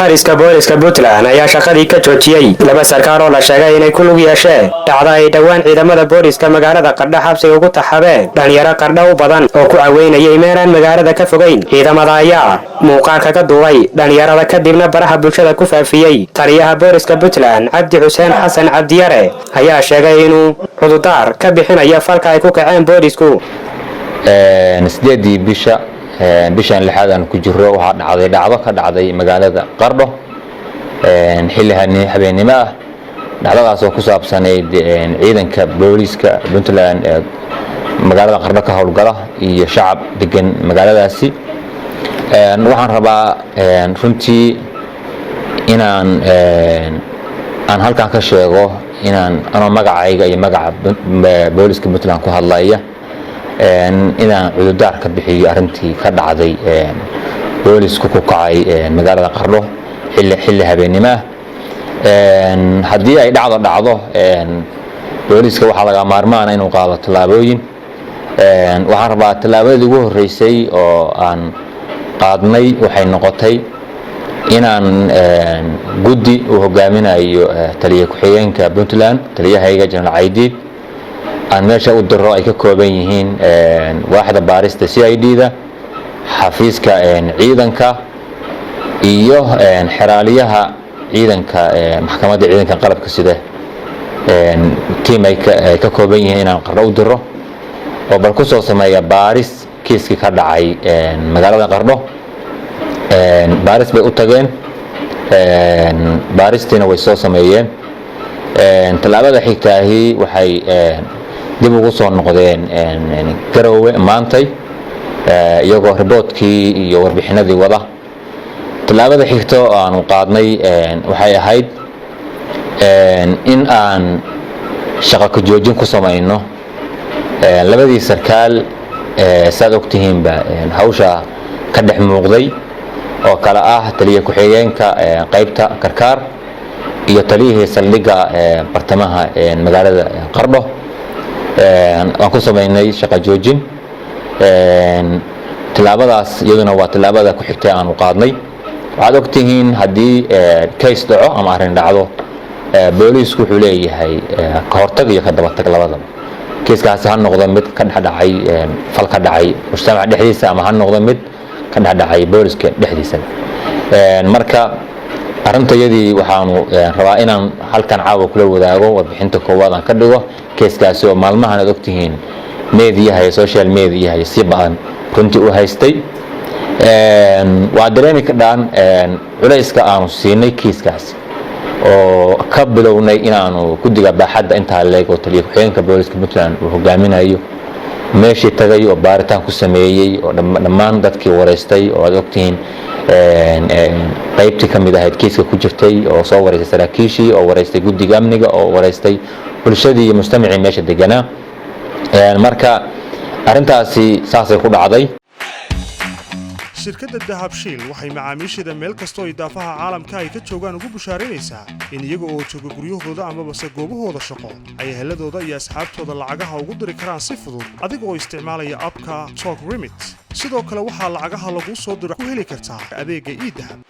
taliska booliska Puntland ayaa shaqadii ka joojiyay laba sarkaal oo la sheegay inay ku lug yeesheen dhacdo ay dhawaan ciidamada booliska magaalada Qardho xabsiga ugu taxabeen dhalinyaro Qardho u badan oo ku caweynayay meelaan magaalada ka fogeyn. ciidamada ayaa muuqaalka ka duubay dhalinyarada kadibna baraha bulshada ku faafiyay. taliyaha booliska Puntland Cabdi Xuseen Xasan Cabdiyare ayaa sheegay inuu xuduudaar ka bixinayo falka ay ku kaceen boolisku. sideedii bishan lixaad ku jiro waxa dhacday dhacdo ka dhacday magaalada Qardho xilli habeenimo ah. dhacdadaas oo ku saabsanayd ciidanka booliska Puntland ee magaalada Qardho ka howlgala iyo shacab degan magaaladaasi. waxaan rabaa runtii inaan halkan ka sheego inaan magacayga iyo magaca booliska Puntland ku hadlaya inaan cududaar ka bixiyo arintii ka dhacday boolisku ku kacay magaalada Qardho xilli habeenimo ah. haddii ay dhacdo booliska waxa laga maarmaan inuu qaado tallaabooyin. waxaan rabaa tallaabadii ugu horeysay oo aan qaadnay waxay noqotay inaan guddi uu hogaaminayo taliye ku-xigeenka Puntland taliyahayga General Caydiid aan meesha u diro ay ka kooban yihiin waaxda baarista CID-da xafiiska ciidanka iyo xeraaliyaha ciidanka maxkamadda ciidanka qalabka sida team ay ka kooban yihiin inaan Qardho u diro oo bal ku soo sameeya baaris kiiskii ka dhacay magaalada Qardho. baaris bay u tageen baaristiina way soo sameeyeen. tallaabada xigtaahi waxay dib ugu soo noqdeen Garowe maantay iyagoo riboodkii iyo warbixinadii wada. tallaabada xigta oo aan qaadnay waxay ahayd in aan shaqo ka joojin ku sameeyno labadii sarkaal saad ogtihiinba hawsha ka dhex muuqday oo kala ah taliye ku-xigeenka qaybta Karkaar iyo taliyihii saldhigga bartamaha magaalada Qardho. aan ku sameynay shaqo joojin. tallaabadaas iyaduna waa tallaabada ku xigtay aan qaadnay. waxaad ogtihiin haddii case dhaco ama arrin dhacdo boolisku wuxuu leeyahay ka hortag iyo ka dabatag labadaba. kiiskaasi ha noqdo mid ka dhacay fal ka dhacay mujtamaca dhexdiisa ama ha noqdo mid ka dhacay booliska dhexdiisa. marka arintayadii waxaanu rabaa inaan halkan caawa kula wadaago warbixinta koowaad aan ka dhigo kiiskaasi oo maalmahan aad ogtihiin meediyaha iyo social media iyo si badan runtii u haystay. waa dareemi karaan culayska aanu siinay kiiskaasi oo ka bilownay inaanu guddiga baaxadda inta leego taliye ku-xigeenka booliska Puntland uu hogaaminayo meeshii tagay oo baaritaan ku sameeyay oo dhammaan dadkii wareystay oo aad ogtihiin qaybtii kamid ahayd kiiska ku jirtay oo soo wareystay saraakiishii oo wareystay guddiga amniga oo wareystay bulshadii iyo mujtamacii meesha deganaa. marka arintaasi saasay ku dhacday. shirkadda Dahabshiil waxay macaamiisheeda meel kastoo idaafaha caalamka ay ka joogaan ugu bushaaraynaysaa in iyaga oo jooga guryahooda ama base goobahooda shaqo ay heladooda iyo asxaabtooda lacagaha ugu diri karaan si fudud adiga oo isticmaalaya abka Talk Remit. sidoo kale waxaa lacagaha lagu soo diro ku heli kartaa adeegga e-Dahab.